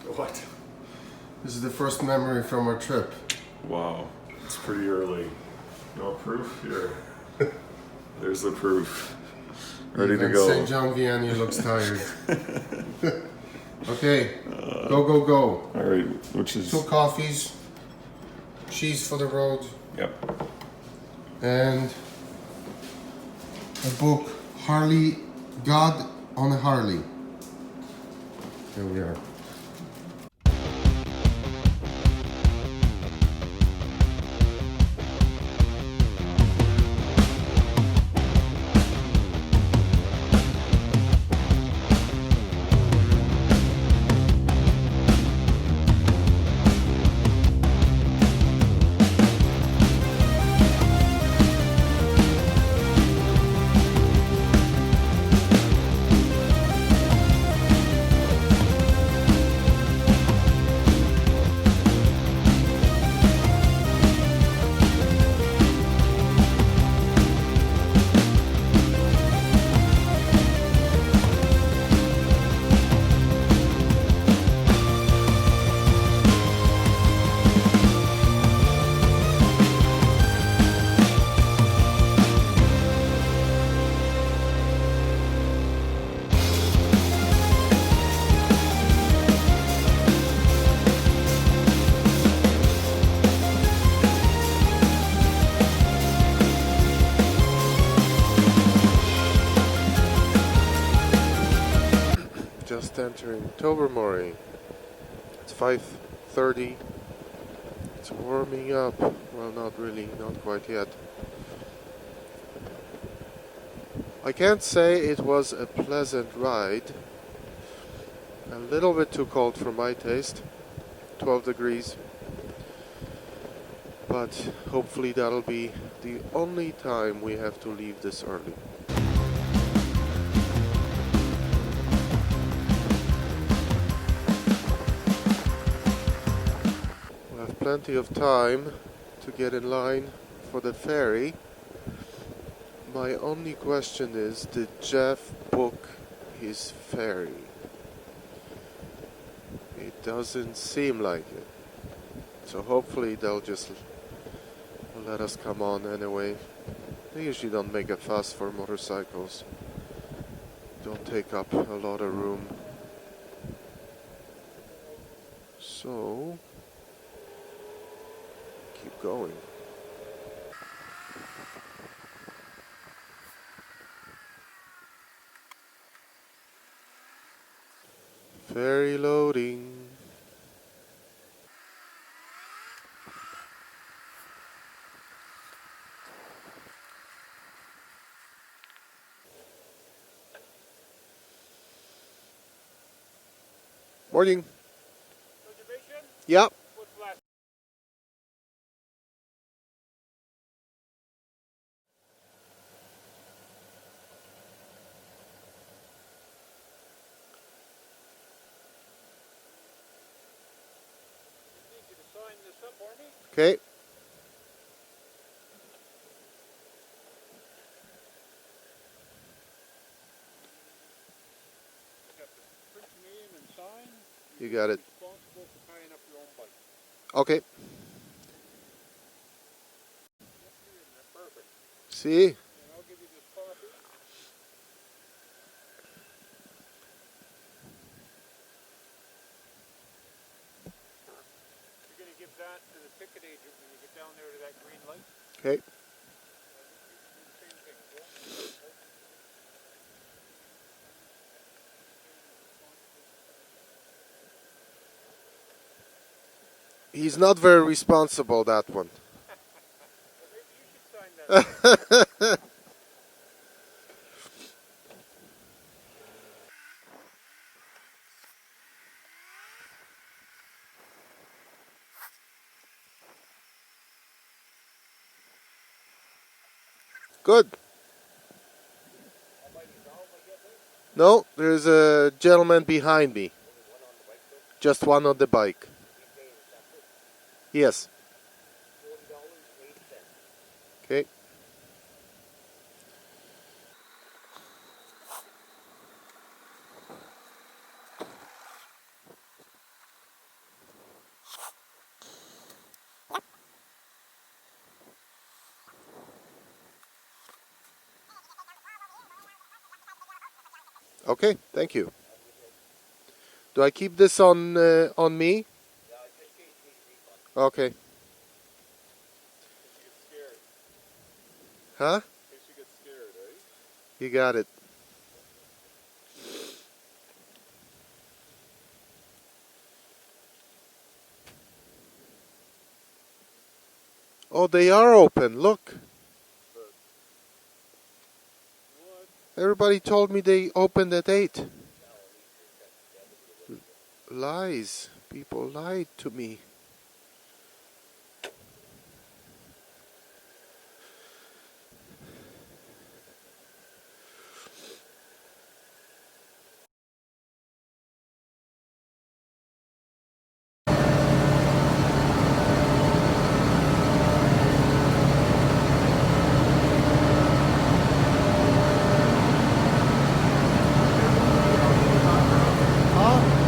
What? This is the first memory from our trip. Wow, it's pretty early. No proof here. There's the proof. Ready Even to go. St. John Vianney looks tired. Okay, go. All right, which is 2 coffees, cheese for the road, yep. and a book, Harley, God on a Harley. Here we are. Just entering Tobermory. It's 5:30. It's warming up. Well, not really, not quite yet. I can't say it was a pleasant ride. A little bit too cold for my taste. 12 degrees. But hopefully that'll be the only time we have to leave this early. Plenty of time to get in line for the ferry. My only question is, did Jeff book his ferry? It doesn't seem like it. So hopefully they'll just let us come on anyway. They usually don't make a fuss for motorcycles. Don't take up a lot of room. So keep going. Ferry loading. Morning. Reservation? Yeah. What's left? I need you to sign this up for me. Okay. You have to print your name and sign. You got it. Responsible for tying up your own bike. Okay. You're in there. Perfect. See? And I'll give you this copy. You're going to give that to the ticket agent when you get down there to that green light. Okay. Same thing. He's not very responsible, that one. Well, maybe you should sign that. Good. No, there's a gentleman behind me. Just one on the bike. Yes. Okay. Okay, thank you. Do I keep this on me? Okay. In case you get scared. Huh? In case you get scared, right? You got it. Oh, they are open. Look. What? Everybody told me they opened at 8. Lies. People lied to me.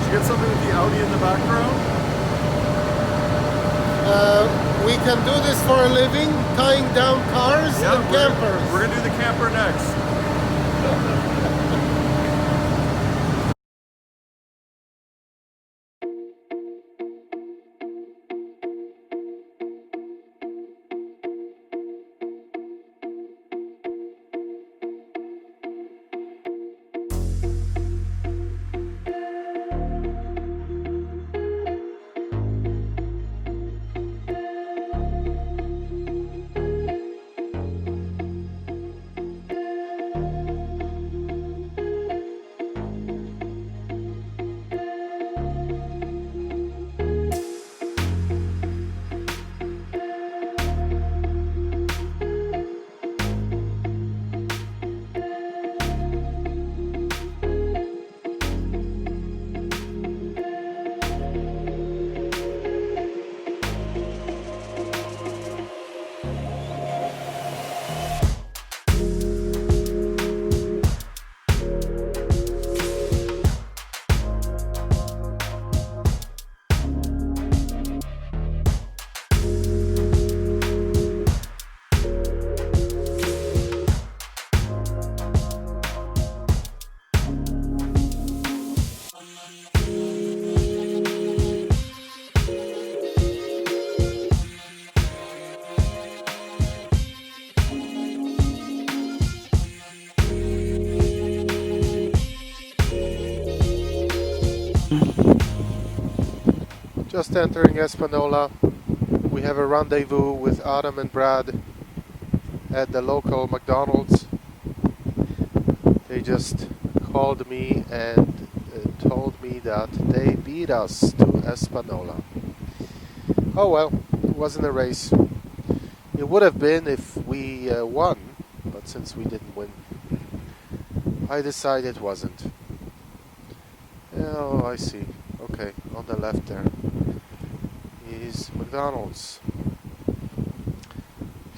Did you get something with the Audi in the background? We can do this for a living, tying down cars and campers. We're gonna do the camper next. Just entering Espanola. We have a rendezvous with Adam and Brad at the local McDonald's. They just called me and told me that they beat us to Espanola. Oh well, it wasn't a race. It would have been if we won, but since we didn't win, I decided it wasn't. Oh, I see. Okay, on the left there is McDonald's.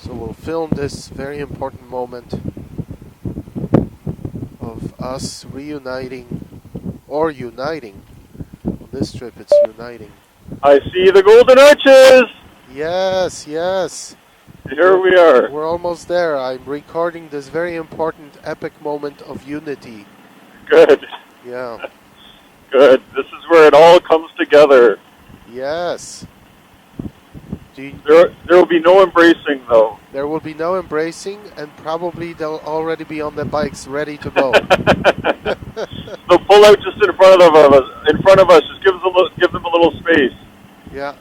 So we'll film this very important moment of us reuniting, or uniting. On this trip it's uniting. I see the golden arches! Yes, yes. Here we are. We're almost there. I'm recording this very important epic moment of unity. Good. Yeah. Good. This is where it all comes together. Yes. There will be no embracing, though. There will be no embracing, and probably they'll already be on the bikes ready to go. They'll pull out just in front of us. In front of us, just give them a little space. Yeah.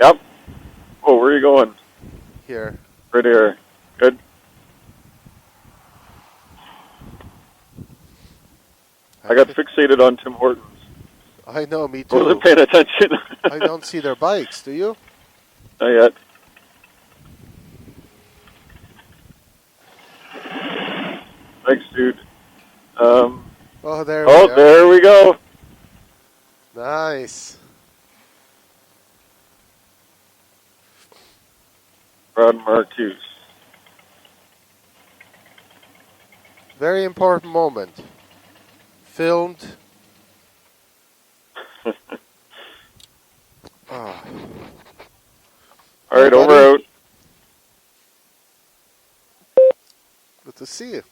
Yep. Oh, where are you going? Here. Right here. Good. I got fixated on Tim Hortons. I know, me I wasn't too. paying attention. I don't see their bikes, do you? Not yet. Thanks, dude. Oh, there we are. There we go. Nice. Brad Marcuse. Very important moment. Filmed. Ah. All right, Hey, over buddy. out. Good to see you.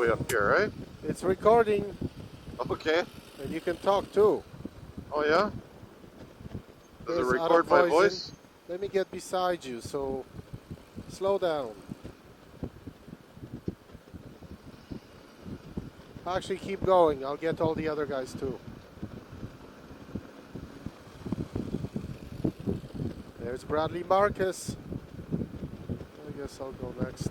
way up here, right? It's recording, Okay. and you can talk too. Oh yeah? Does it There's record my auto voice? Let me get beside you, so slow down. Actually, keep going. I'll get all the other guys too. There's Bradley Marcus. I guess I'll go next.